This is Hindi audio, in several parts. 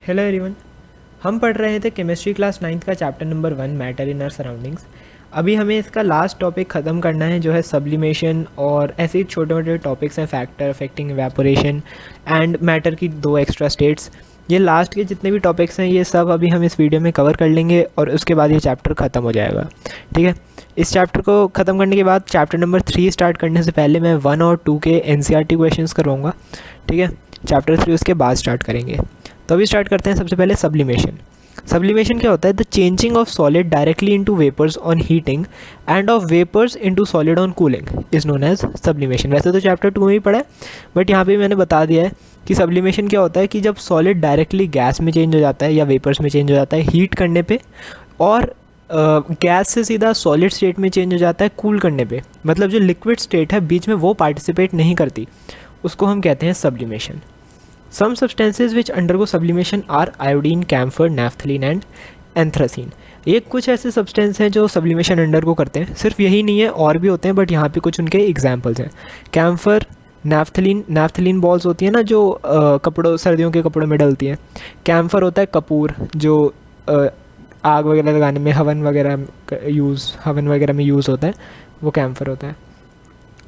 Hello everyone. हम पढ़ रहे थे केमिस्ट्री क्लास 9th का chapter number 1 matter in our surroundings. अभी हमें इसका लास्ट टॉपिक ख़त्म करना है जो है सब्लिमेशन, और ऐसे ही छोटे मोटे टॉपिक्स हैं factor affecting evaporation and matter की दो एक्स्ट्रा स्टेट्स। ये लास्ट के जितने भी टॉपिक्स हैं ये सब अभी हम इस वीडियो में कवर कर लेंगे और उसके बाद ये चैप्टर ख़त्म हो जाएगा। ठीक है, इस चैप्टर को ख़त्म करने के बाद चैप्टर नंबर 3 स्टार्ट करने से पहले मैं 1 और 2 के NCERT क्वेश्चंस करवाऊँगा। ठीक है, चैप्टर 3 उसके बाद स्टार्ट करेंगे। तो अभी स्टार्ट करते हैं सबसे पहले सब्लिमेशन। सब्लिमेशन क्या होता है? The changing of solid directly into vapours on heating and of vapours into solid on cooling is known as sublimation. वैसे तो चैप्टर 2 में ही पढ़ा है, बट यहाँ पे मैंने बता दिया है कि सब्लिमेशन क्या होता है कि जब सॉलिड डायरेक्टली गैस में चेंज हो जाता है या वेपर्स में चेंज हो जाता है हीट करने पे, और गैस से सीधा सॉलिड स्टेट में चेंज हो जाता है कूल करने पे, मतलब जो लिक्विड स्टेट है बीच में वो पार्टिसिपेट नहीं करती, उसको हम कहते हैं sublimation. Some substances which undergo sublimation are iodine, camphor, naphthalene and anthracene। ये कुछ ऐसे सब्सटेंस हैं जो सब्लिमेशन अंडरगो करते हैं। सिर्फ यही नहीं है, और भी होते हैं, बट यहाँ पे कुछ उनके एग्जांपल्स हैं। कैम्फर, नैफ्थलीन बॉल्स होती है ना जो कपड़ों, सर्दियों के कपड़ों में डलती हैं। कैम्फर होता है कपूर, जो आग वगैरह लगाने में, हवन वगैरह में यूज़ होता है, वो कैम्फर होता है।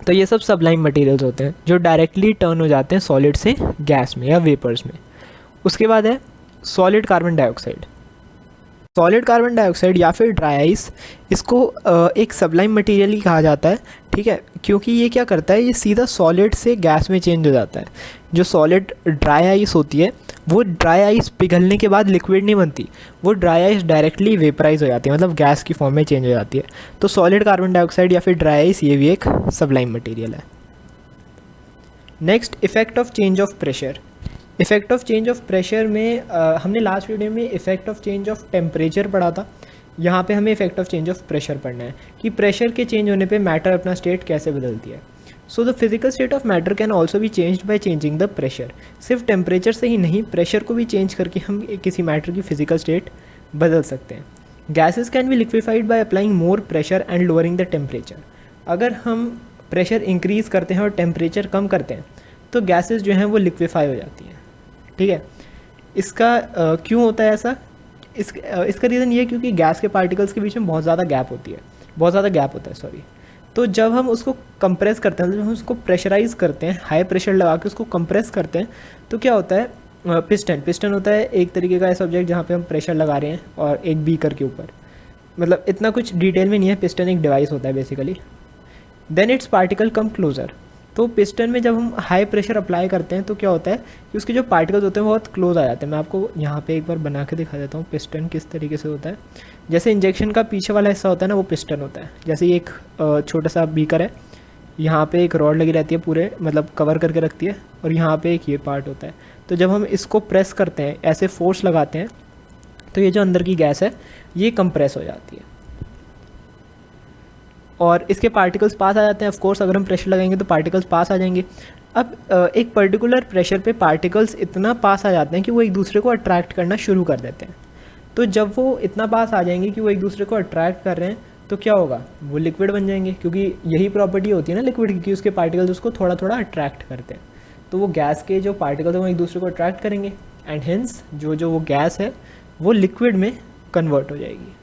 तो ये सब सबलाइम मटेरियल्स होते हैं जो डायरेक्टली टर्न हो जाते हैं सॉलिड से गैस में या वेपर्स में। उसके बाद है solid carbon dioxide. Solid carbon dioxide या फिर ड्राई आइस, इसको एक सबलाइम मटेरियल ही कहा जाता है। ठीक है, क्योंकि ये क्या करता है, ये सीधा सॉलिड से गैस में चेंज हो जाता है। जो सॉलिड ड्राई आइस होती है, वो ड्राई आइस पिघलने के बाद लिक्विड नहीं बनती, वो ड्राई आइस डायरेक्टली वेपराइज हो जाती है, मतलब गैस की फॉर्म में चेंज हो जाती है। तो सॉलिड कार्बन डाइऑक्साइड या फिर ड्राई आइस ये भी एक सबलाइम मटेरियल है। Next, effect of change of pressure. Effect of change of pressure में हमने लास्ट वीडियो में effect of change of temperature पढ़ा था। यहाँ पे हमें effect of change of pressure पढ़ना है कि प्रेशर के चेंज होने पे मैटर अपना स्टेट कैसे बदलती है। So the physical state of matter can also be changed by changing the pressure. सिर्फ टेम्परेचर से ही नहीं, प्रेशर को भी चेंज करके हम किसी मैटर की फिजिकल स्टेट बदल सकते हैं। Gases can be liquefied by applying more pressure and lowering the temperature. अगर हम प्रेशर इंक्रीज़ करते हैं और टेम्परेचर कम करते हैं तो गैसेज जो हैं वो लिक्विफाई हो जाती हैं। ठीक है, इसका क्यों होता है ऐसा? इसका रीज़न ये है क्योंकि गैस के पार्टिकल्स के बीच में बहुत ज़्यादा गैप होता है सॉरी। तो जब हम उसको कंप्रेस करते हैं, जब हम उसको प्रेशराइज करते हैं, हाई प्रेशर लगा के उसको कंप्रेस करते हैं, तो क्या होता है, पिस्टन होता है एक तरीके का ऐसा ऑब्जेक्ट जहाँ पे हम प्रेशर लगा रहे हैं और एक बीकर के ऊपर, मतलब इतना कुछ डिटेल में नहीं है, पिस्टन एक डिवाइस होता है basically. Then it's particle come closer. तो पिस्टन में जब हम हाई प्रेशर अप्लाई करते हैं तो क्या होता है कि उसके जो पार्टिकल्स होते हैं बहुत क्लोज आ जाते हैं। मैं आपको यहाँ पे एक बार बना के दिखा देता हूँ पिस्टन किस तरीके से होता है। जैसे इंजेक्शन का पीछे वाला हिस्सा होता है ना, वो पिस्टन होता है। जैसे ये एक छोटा सा बीकर है, यहाँ पे एक रॉड लगी रहती है पूरे, मतलब कवर करके रखती है, और यहाँ पे एक ये पार्ट होता है। तो जब हम इसको प्रेस करते हैं, ऐसे फोर्स लगाते हैं, तो ये जो अंदर की गैस है ये कंप्रेस हो जाती है और इसके पार्टिकल्स पास आ जाते हैं। ऑफ कोर्स अगर हम प्रेशर लगाएंगे तो पार्टिकल्स पास आ जाएंगे। अब एक पर्टिकुलर प्रेशर पे पार्टिकल्स इतना पास आ जाते हैं कि वो एक दूसरे को अट्रैक्ट करना शुरू कर देते हैं। तो जब वो इतना पास आ जाएंगे कि वो एक दूसरे को अट्रैक्ट कर रहे हैं, तो क्या होगा, वो लिक्विड बन जाएंगे, क्योंकि यही प्रॉपर्टी होती है ना लिक्विड की, कि उसके पार्टिकल्स उसको थोड़ा थोड़ा अट्रैक्ट करते हैं। तो वो गैस के जो पार्टिकल्स हैं वो एक दूसरे को अट्रैक्ट करेंगे एंड हेंस जो वो गैस है वो लिक्विड में कन्वर्ट हो जाएगी।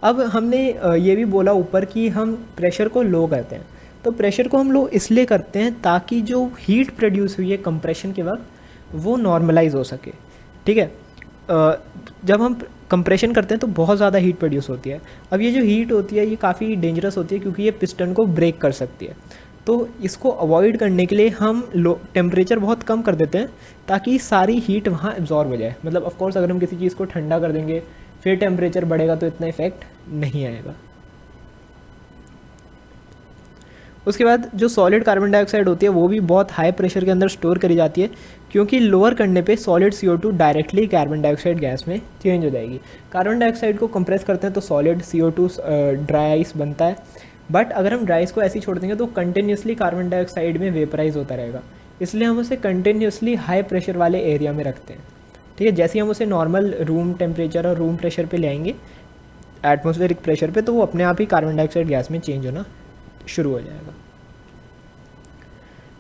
अब हमने ये भी बोला ऊपर कि हम प्रेशर को लो करते हैं। तो प्रेशर को हम लो इसलिए करते हैं ताकि जो हीट प्रोड्यूस हुई है कंप्रेशन के वक्त वो नॉर्मलाइज हो सके। ठीक है, जब हम कंप्रेशन करते हैं तो बहुत ज़्यादा हीट प्रोड्यूस होती है। अब ये जो हीट होती है ये काफ़ी डेंजरस होती है क्योंकि ये पिस्टन को ब्रेक कर सकती है। तो इसको अवॉइड करने के लिए हम लो टेम्परेचर बहुत कम कर देते हैं ताकि सारी हीट वहाँ एब्जॉर्ब हो जाए। मतलब ऑफ कोर्स अगर हम किसी चीज़ को ठंडा कर देंगे फिर टेम्परेचर बढ़ेगा तो इतना इफेक्ट नहीं आएगा। उसके बाद जो सॉलिड कार्बन डाइऑक्साइड होती है वो भी बहुत हाई प्रेशर के अंदर स्टोर करी जाती है, क्योंकि लोअर करने पे solid CO2 directly carbon dioxide gas में चेंज हो जाएगी। कार्बन डाइऑक्साइड को कंप्रेस करते हैं तो सॉलिड CO2 ड्राई आइस बनता है, बट अगर हम ड्राई आइस को ऐसे ही छोड़ देंगे तो कंटिन्यूसली कार्बन डाइऑक्साइड में वेपराइज होता रहेगा। इसलिए हम उसे कंटिन्यूसली हाई प्रेशर वाले एरिया में रखते हैं। ठीक है, जैसे ही हम उसे नॉर्मल रूम टेम्परेचर और रूम प्रेशर पे ले आएंगे, एटमॉस्फेरिक प्रेशर पे, तो वो अपने आप ही कार्बन डाइऑक्साइड गैस में चेंज होना शुरू हो जाएगा।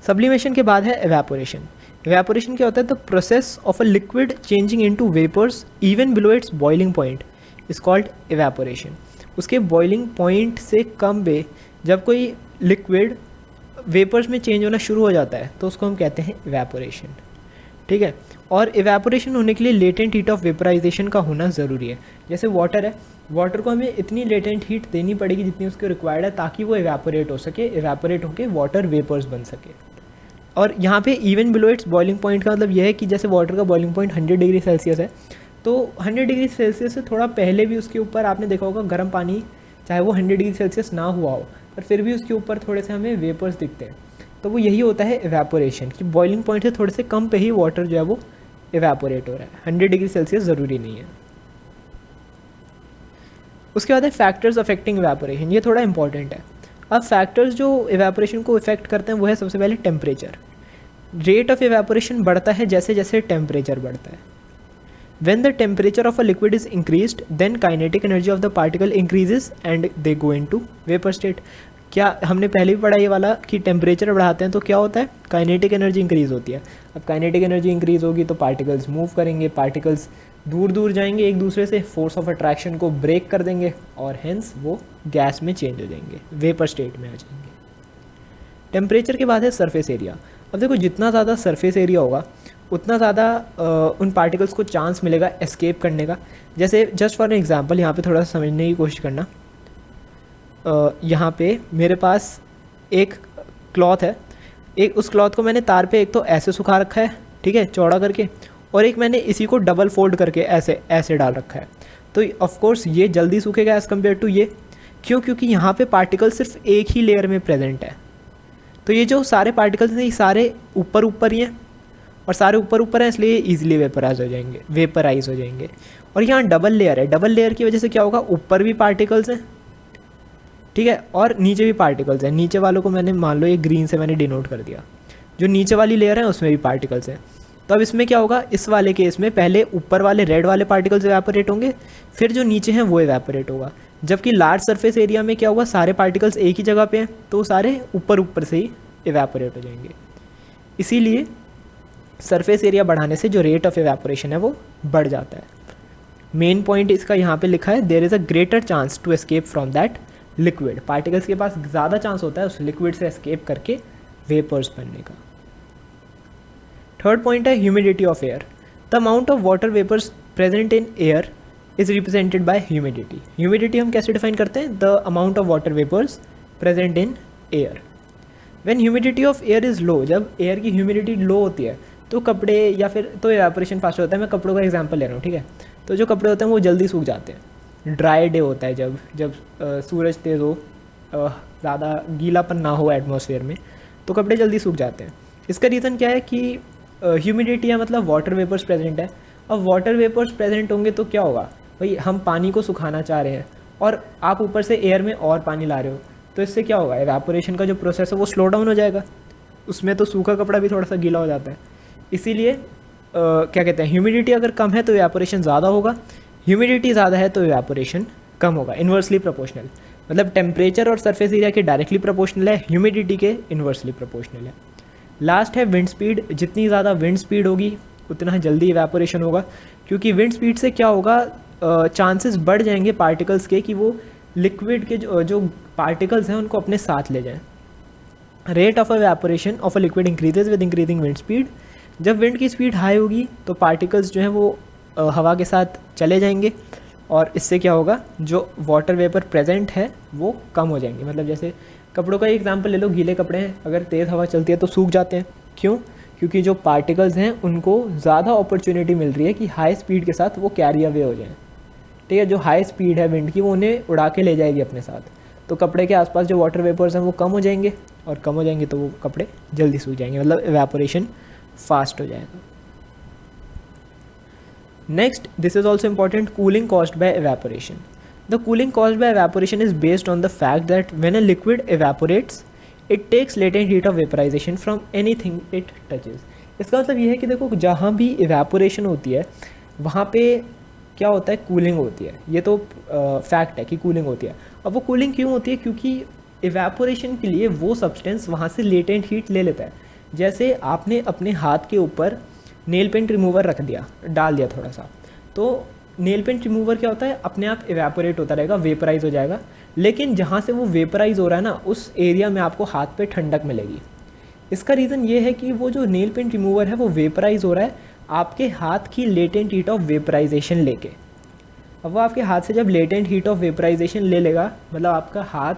सब्लिमेशन के बाद है एवेपोरेशन। इवेपोरेशन क्या होता है? The process of a liquid changing into vapours even below its boiling point is called evaporation. उसके बॉइलिंग पॉइंट से कम पे जब कोई लिक्विड वेपर्स में चेंज होना शुरू हो जाता है तो उसको हम कहते हैं इवेपोरेशन, ठीक है। और इवेपोरेशन होने के लिए लेटेंट हीट ऑफ वेपराइजेशन का होना ज़रूरी है। जैसे वाटर है, वाटर को हमें इतनी लेटेंट हीट देनी पड़ेगी जितनी उसको रिक्वायर्ड है ताकि वो इवेपोरेट हो सके, इवेपोरेट होकर वाटर वेपर्स बन सके। और यहाँ पे even below its boiling point का मतलब यह है कि जैसे वाटर का बॉइलिंग पॉइंट 100 डिग्री सेल्सियस है, तो 100 डिग्री सेल्सियस से थोड़ा पहले भी उसके ऊपर आपने देखा होगा गर्म पानी, चाहे वो 100 डिग्री सेल्सियस ना हुआ हो, पर फिर भी उसके ऊपर थोड़े से हमें वेपर्स दिखते हैं। तो वो यही होता है इवेपोरेशन, कि बॉइलिंग पॉइंट से थोड़े से कम पे ही वाटर जो है वो इवेपोरेट हो रहा है। 100 डिग्री सेल्सियस ज़रूरी नहीं है। उसके बाद है फैक्टर्स अफेक्टिंग इवेपोरेशन। ये थोड़ा इंपॉर्टेंट है। अब फैक्टर्स जो इवेपोरेशन को इफेक्ट करते हैं वो है सबसे पहले टेम्परेचर। रेट ऑफ इवेपोरेशन बढ़ता है जैसे जैसे टेम्परेचर बढ़ता है। When the temperature of a liquid is increased, then kinetic energy of the particle increases and they go into vapor state। क्या हमने पहले भी पढ़ा ये वाला कि टेम्परेचर बढ़ाते हैं तो क्या होता है? काइनेटिक एनर्जी इंक्रीज़ होती है। अब काइनेटिक एनर्जी इंक्रीज़ होगी तो पार्टिकल्स मूव करेंगे, पार्टिकल्स दूर दूर जाएंगे एक दूसरे से, फोर्स ऑफ अट्रैक्शन को ब्रेक कर देंगे और हेंस वो गैस में चेंज हो जाएंगे, वेपर स्टेट में आ जाएंगे। टेम्परेचर के बाद है सरफेस एरिया। अब देखो जितना ज़्यादा सरफेस एरिया होगा उतना ज़्यादा उन पार्टिकल्स को चांस मिलेगा एस्केप करने का। जैसे जस्ट फॉर एग्जांपल यहाँ पे थोड़ा सा समझने की कोशिश करना। यहाँ पे मेरे पास एक क्लॉथ है, एक उस क्लॉथ को मैंने तार पे एक तो ऐसे सुखा रखा है, ठीक है, चौड़ा करके, और एक मैंने इसी को डबल फोल्ड करके ऐसे ऐसे डाल रखा है। तो ऑफ कोर्स ये जल्दी सूखेगा एज़ कम्पेयर टू ये। क्यों? क्योंकि यहाँ पे पार्टिकल सिर्फ एक ही लेयर में प्रेजेंट है। तो ये जो सारे पार्टिकल्स हैं ये सारे ऊपर ऊपर ही हैं, और सारे ऊपर ऊपर हैं इसलिए ईजिली वेपराइज हो जाएंगे। और यहाँ डबल लेयर है, डबल लेयर की वजह से क्या होगा? ऊपर भी पार्टिकल्स हैं, ठीक है, और नीचे भी पार्टिकल्स हैं। नीचे वालों को मैंने मान लो ये ग्रीन से मैंने डिनोट कर दिया। जो नीचे वाली लेयर है उसमें भी पार्टिकल्स हैं। तो अब इसमें क्या होगा? इस वाले केस में पहले ऊपर वाले रेड वाले पार्टिकल्स इवेपोरेट होंगे, फिर जो नीचे हैं वो इवेपोरेट होगा। जबकि लार्ज सरफेस एरिया में क्या होगा? सारे पार्टिकल्स एक ही जगह पे हैं तो सारे ऊपर ऊपर से ही इवेपोरेट हो जाएंगे। इसीलिए सरफेस एरिया बढ़ाने से जो रेट ऑफ इवेपोरेशन है वो बढ़ जाता है। मेन पॉइंट इसका यहाँ पे लिखा है, there is a greater chance to escape from that liquid. Particles के पास ज़्यादा चांस होता है उस लिक्विड से एस्केप करके वेपर्स बनने का। थर्ड पॉइंट है humidity of air. The amount of water vapours present in air is represented by humidity. Humidity हम कैसे डिफाइन करते हैं? The amount of water vapours present in air. When humidity of air is low, जब एयर की ह्यूमिडिटी लो होती है तो कपड़े या फिर तो इवेपोरेशन फास्ट होता है। मैं कपड़ों का एग्जांपल ले रहा हूँ, ठीक है। तो जो कपड़े होते हैं वो जल्दी सूख जाते हैं। ड्राई डे होता है जब सूरज तेज़ हो, ज़्यादा गीलापन ना हो एटमॉस्फेयर में, तो कपड़े जल्दी सूख जाते हैं। इसका रीज़न क्या है कि ह्यूमिडिटी है, मतलब वाटर वेपर्स प्रेजेंट है। अब वाटर वेपर्स प्रेजेंट होंगे तो क्या होगा? भाई हम पानी को सुखाना चाह रहे हैं और आप ऊपर से एयर में और पानी ला रहे हो, तो इससे क्या होगा? इवेपोरेशन का जो प्रोसेस है वो स्लो डाउन हो जाएगा। उसमें तो सूखा कपड़ा भी थोड़ा सा गीला हो जाता है। इसीलिए क्या कहते हैं, ह्यूमिडिटी अगर कम है तो इवेपोरेशन ज़्यादा होगा, ह्यूमिडिटी ज़्यादा है तो इवेपोरेशन कम होगा। इन्वर्सली प्रोपोर्शनल, मतलब टेम्परेचर और सरफेस एरिया के डायरेक्टली प्रोपोर्शनल है, ह्यूमिडिटी के इन्वर्सली प्रोपोर्शनल है। लास्ट है विंड स्पीड। जितनी ज़्यादा विंड स्पीड होगी उतना जल्दी इवेपोरेशन होगा, क्योंकि विंड स्पीड से क्या होगा? चांसेस बढ़ जाएंगे पार्टिकल्स के कि वो लिक्विड के जो पार्टिकल्स हैं उनको अपने साथ ले जाएं। Rate of evaporation of a liquid increases with increasing wind speed. जब विंड की स्पीड हाई होगी तो पार्टिकल्स जो हैं वो हवा के साथ चले जाएंगे और इससे क्या होगा? जो वाटर वेपर प्रेजेंट है वो कम हो जाएंगे। मतलब जैसे कपड़ों का एग्जांपल ले लो, गीले कपड़े हैं, अगर तेज़ हवा चलती है तो सूख जाते हैं। क्यों? क्योंकि जो पार्टिकल्स हैं उनको ज़्यादा अपॉर्चुनिटी मिल रही है कि हाई स्पीड के साथ वो कैरी अवे हो जाएं, ठीक है। जो हाई स्पीड है विंड की वो उन्हें उड़ा के ले जाएगी अपने साथ, तो कपड़े के आसपास जो वाटर वेपर्स हैं वो कम हो जाएंगे, और कम हो जाएंगे तो वो कपड़े जल्दी सूख जाएंगे, मतलब इवेपोरेशन फास्ट हो जाएगा। Next, this is also important, cooling caused by evaporation. The cooling caused by evaporation is based on the fact that when a liquid evaporates it takes latent heat of vaporisation from anything it touches. इसका मतलब ये है कि देखो जहाँ भी इवेपोरेशन होती है वहाँ पे क्या होता है? कूलिंग होती है। ये तो फैक्ट है कि कूलिंग होती है। अब वो कूलिंग क्यों होती है? क्योंकि इवेपोरेशन के लिए वो सब्सटेंस वहाँ से लेटेंट हीट ले लेता है। जैसे आपने अपने हाथ के ऊपर नेल पेंट रिमूवर रख दिया, डाल दिया थोड़ा सा, तो नेल पेंट रिमूवर क्या होता है, अपने आप इवेपोरेट होता रहेगा, वेपराइज हो जाएगा, लेकिन जहाँ से वो वेपराइज हो रहा है ना, उस एरिया में आपको हाथ पे ठंडक मिलेगी। इसका रीज़न ये है कि वो जो नेल पेंट रिमूवर है वो वेपराइज हो रहा है आपके हाथ की लेटेंट हीट ऑफ वेपराइजेशन लेके। अब वो आपके हाथ से जब लेटेंट हीट ऑफ वेपराइजेशन ले लेगा, मतलब आपका हाथ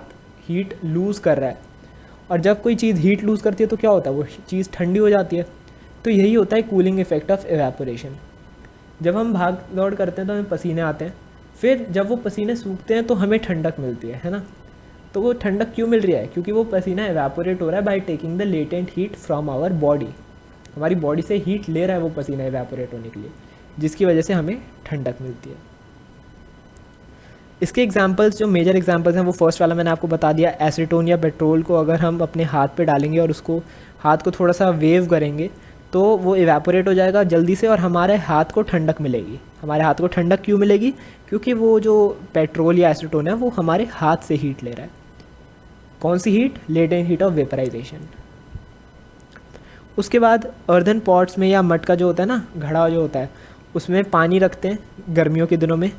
हीट लूज़ कर रहा है, और जब कोई चीज़ हीट लूज़ करती है तो क्या होता है, वो चीज़ ठंडी हो जाती है। तो यही होता है कूलिंग इफेक्ट ऑफ एवेपोरेशन। जब हम भाग दौड़ करते हैं तो हमें पसीने आते हैं, फिर जब वो पसीने सूखते हैं तो हमें ठंडक मिलती है ना। तो वो ठंडक क्यों मिल रही है, क्योंकि वो पसीना एवेपोरेट हो रहा है by taking the latent heat from our body. हमारी बॉडी से हीट ले रहा है वो पसीना एवेपोरेट होने के लिए, जिसकी वजह से हमें ठंडक मिलती है। इसके एग्जांपल्स, जो मेजर एग्जांपल्स हैं, वो फर्स्ट वाला मैंने आपको बता दिया, एसीटोन या पेट्रोल को अगर हम अपने हाथ पे डालेंगे और उसको हाथ को थोड़ा सा वेव करेंगे तो वो इवेपोरेट हो जाएगा जल्दी से और हमारे हाथ को ठंडक मिलेगी। हमारे हाथ को ठंडक क्यों मिलेगी, क्योंकि वो जो पेट्रोल या एसीटोन है वो हमारे हाथ से हीट ले रहा है। कौन सी heat, latent heat of vaporization. उसके बाद अर्दन पॉट्स में या मटका जो होता है ना, घड़ा जो होता है, उसमें पानी रखते हैं गर्मियों के दिनों में।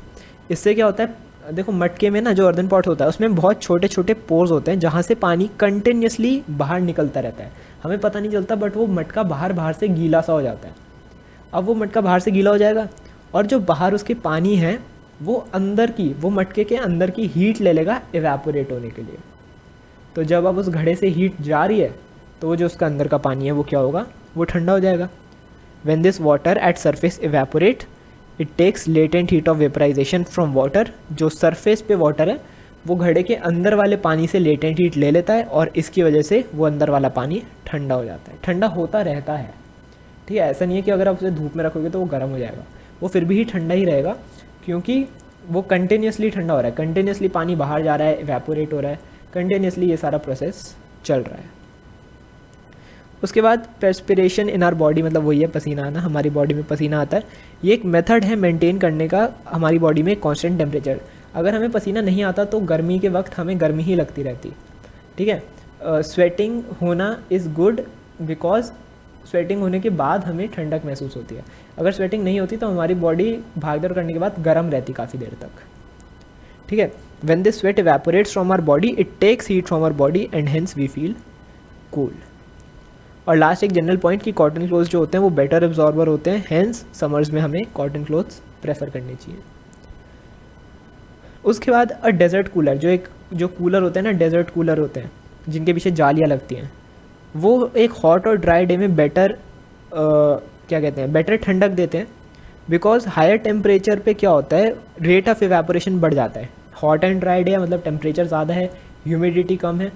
इससे क्या होता है, देखो मटके में ना जो अर्दन पॉट होता है उसमें बहुत छोटे छोटे पोर्स होते हैं जहाँ से पानी कंटिन्यूसली बाहर निकलता रहता है, हमें पता नहीं चलता, बट वो मटका बाहर से गीला सा हो जाता है। अब वो मटका बाहर से गीला हो जाएगा और जो बाहर उसके पानी है वो अंदर की, वो मटके के अंदर की हीट ले लेगा इवेपोरेट होने के लिए। तो जब अब उस घड़े से हीट जा रही है तो वो जो उसका अंदर का पानी है वो क्या होगा, वो ठंडा हो जाएगा। When this water at surface evaporate it takes latent heat of vaporisation from water. जो सरफेस पे वाटर है वो घड़े के अंदर वाले पानी से लेटेंट हीट ले लेता है और इसकी वजह से वो अंदर वाला पानी ठंडा हो जाता है, ठंडा होता रहता है। ठीक है, ऐसा नहीं है कि अगर आप उसे धूप में रखोगे तो वो गर्म हो जाएगा, वो फिर भी ठंडा ही रहेगा, क्योंकि वो कंटिन्यूसली ठंडा हो रहा है, कंटिन्यूसली पानी बाहर जा रहा है, इवेपोरेट हो रहा है, कंटिन्यूसली ये सारा प्रोसेस चल रहा है। उसके बाद पर्सपिरेशन इन आर बॉडी, मतलब वही है पसीना आना, हमारी बॉडी में पसीना आता है। ये एक मेथड है मेंटेन करने का हमारी बॉडी में कांस्टेंट टेम्परेचर। अगर हमें पसीना नहीं आता तो गर्मी के वक्त हमें गर्मी ही लगती रहती। ठीक है, स्वेटिंग होना इज़ गुड बिकॉज स्वेटिंग होने के बाद हमें ठंडक महसूस होती है। अगर स्वेटिंग नहीं होती तो हमारी बॉडी भागदौड़ करने के बाद गर्म रहती काफ़ी देर तक। ठीक है, when this sweat evaporates from our body it takes heat from our body and hence we feel cool. और लास्ट एक जनरल पॉइंट कि कॉटन क्लोथ्स जो होते हैं वो बेटर एब्जॉर्बर होते हैं, हेंस समर्स में हमें कॉटन क्लोथ्स प्रेफर करने चाहिए। उसके बाद डेजर्ट कूलर, जो कूलर होते हैं ना, डेजर्ट कूलर होते हैं जिनके पीछे जालियाँ लगती हैं, वो एक हॉट और ड्राई डे में बेटर क्या कहते हैं, बेटर ठंडक देते हैं। बिकॉज हायर टेम्परेचर पे क्या होता है, रेट ऑफ इवेपोरेशन बढ़ जाता है। हॉट एंड ड्राई डे मतलब टेम्परेचर ज़्यादा है, ह्यूमिडिटी कम है,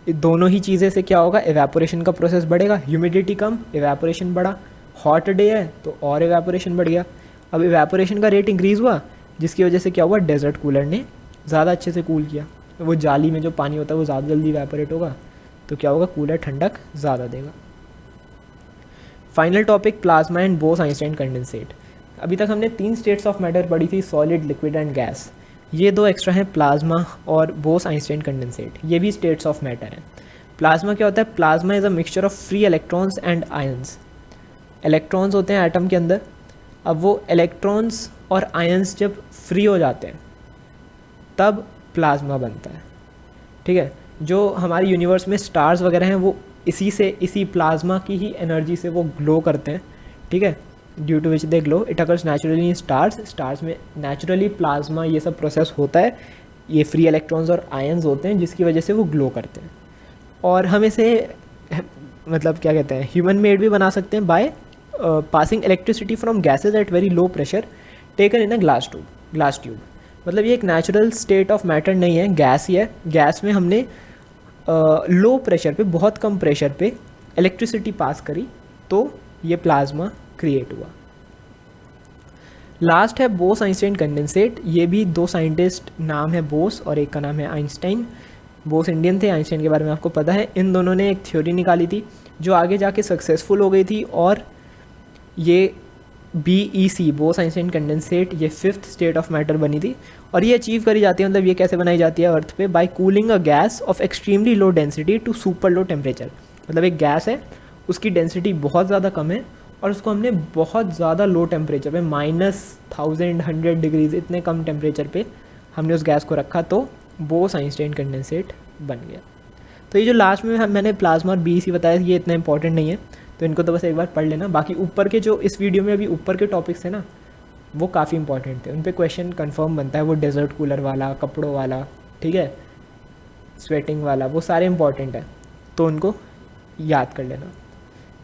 दोनों ही चीज़ें से क्या होगा, इवेपोरेशन का प्रोसेस बढ़ेगा। ह्यूमिडिटी कम, इवेपोरेशन बढ़ा। हॉट डे है तो और इवेपोरेशन बढ़ गया। अब इवेपोरेशन का रेट इंक्रीज़ हुआ, जिसकी वजह से क्या हुआ, डेजर्ट कूलर ने ज़्यादा अच्छे से कूल किया। वो जाली में जो पानी होता है वो ज़्यादा जल्दी इवेपोरेट होगा, तो क्या होगा, कूलर ठंडक ज़्यादा देगा। Final topic, plasma and Bose Einstein condensate. अभी तक हमने 3 स्टेट्स ऑफ मैटर पढ़ी थी, सॉलिड, लिक्विड एंड गैस। ये 2 एक्स्ट्रा हैं, प्लाज्मा और बोस-आइंस्टाइन कंडेंसेट, ये भी स्टेट्स ऑफ मैटर हैं। प्लाज्मा क्या होता है, plasma is a mixture of free electrons and ions. Electrons होते हैं एटम के अंदर, अब वो इलेक्ट्रॉन्स और आयंस जब फ्री हो जाते हैं तब प्लाज्मा बनता है। ठीक है, जो हमारे यूनिवर्स में स्टार्स वगैरह हैं वो इसी प्लाज्मा की ही एनर्जी से वो ग्लो करते हैं। ठीक है, due to which they glow, it occurs naturally in stars में नेचुरली प्लाज्मा ये सब प्रोसेस होता है, ये फ्री इलेक्ट्रॉन्स और आयंस होते हैं जिसकी वजह से वो ग्लो करते हैं। और हम इसे मतलब क्या कहते हैं, ह्यूमन मेड भी बना सकते हैं by passing electricity from gases at very low pressure taken in a glass tube. मतलब ये एक नेचुरल स्टेट ऑफ मैटर नहीं है, गैस ही है। गैस में हमने लो प्रेशर पे, बहुत कम प्रेशर पे इलेक्ट्रिसिटी पास करी तो ये प्लाज्मा क्रिएट हुआ। लास्ट है बोस-आइंस्टाइन कंडेंसेट। ये भी 2 साइंटिस्ट नाम है बोस और एक का नाम है आइंस्टाइन। बोस इंडियन थे, आइंस्टाइन के बारे में आपको पता है। इन दोनों ने एक थ्योरी निकाली थी जो आगे जाके सक्सेसफुल हो गई थी, और ये BEC, बोस-आइंस्टाइन कंडेंसेट, ये 5th स्टेट ऑफ मैटर बनी थी। और ये अचीव करी जाती है, मतलब ये कैसे बनाई जाती है अर्थ पे, by cooling a gas of extremely low density to super low temperature. मतलब एक गैस है उसकी डेंसिटी बहुत ज़्यादा कम है और उसको हमने बहुत ज़्यादा लो टेम्परेचर पे -1100 डिग्रीज इतने कम टेम्परेचर पे हमने उस गैस को रखा, तो बोस-आइंस्टाइन कंडेंसेट बन गया। तो ये जो लास्ट में मैंने प्लाज्मा और BEC बताया, ये इतना इंपॉर्टेंट नहीं है, तो इनको तो बस एक बार पढ़ लेना। बाकी ऊपर के जो इस वीडियो में अभी ऊपर के टॉपिक्स थे ना, वो काफ़ी इंपॉर्टेंट थे, उन पे क्वेश्चन कंफर्म बनता है। वो डेजर्ट कूलर वाला, कपड़ों वाला, ठीक है, स्वेटिंग वाला, वो सारे इंपॉर्टेंट है, तो उनको याद कर लेना।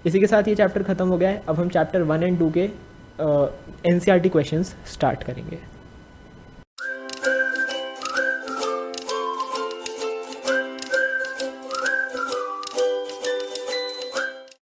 इसी के साथ ये चैप्टर ख़त्म हो गया है। अब हम चैप्टर 1 और 2 के NCERT क्वेश्चंस स्टार्ट करेंगे।